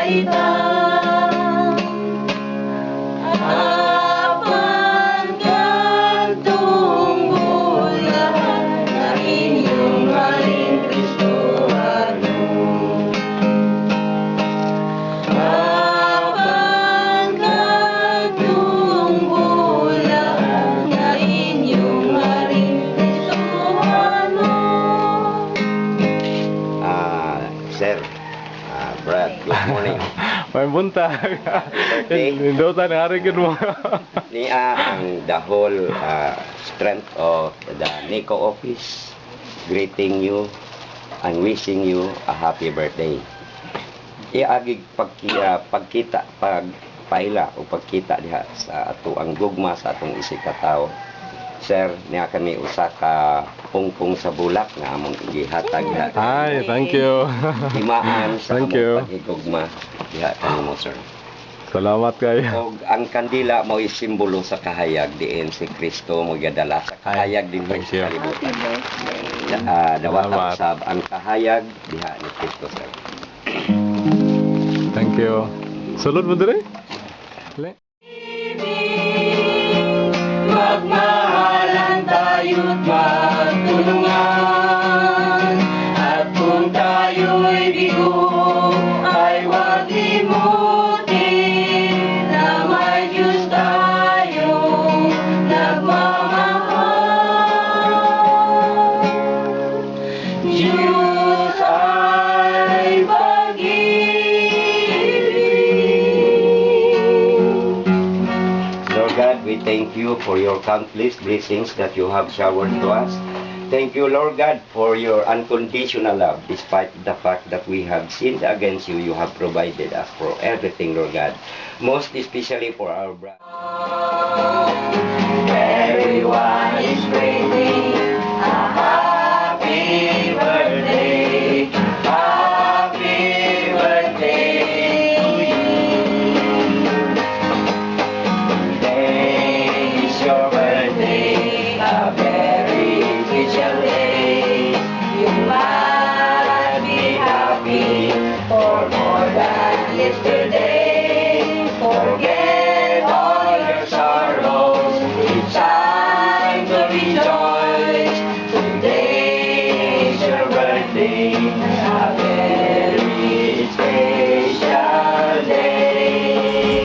salita. Apan kantong bulahan na inyong Haring Kristohano. Apan kantong bulahan na inyong Haring Kristohano. Sir, Brad, good morning. May buntag. birthday. Nindutan nga rin mo. Niya ang the whole strength of the NICO office greeting you and wishing you a happy birthday. Iagig pagpaila o pagkita diha sa ato ang gugma sa atong isig ka tawo. Sir, niya kami usa ka pungpong sa bulak nga among gihatag diha. Ay, thank you. Himaan sa Thank among you. paghigugma diha kanimo, sir. Salamat kayo. Og ang kandila mo simbolo sa kahayag diin si Kristo mo gadala sa kahayag din Thank sa you. kalibutan. Birthday. Dawat Salamat. sab ang kahayag diha ni Kristo, sir. Thank you. Sulod mo dire? Magmahalan tayo't magtulungan. At kung tayo'y bigo, ay huwag limutin na may Diyos tayong nagmamahal. Diyos ay pag-ibig. Lord God, we thank you for your countless blessings that you have showered to us. Thank you, Lord God, for your unconditional love. Despite the fact that we have sinned against you, you have provided us for everything, Lord God. Most especially for our brother. Everyone is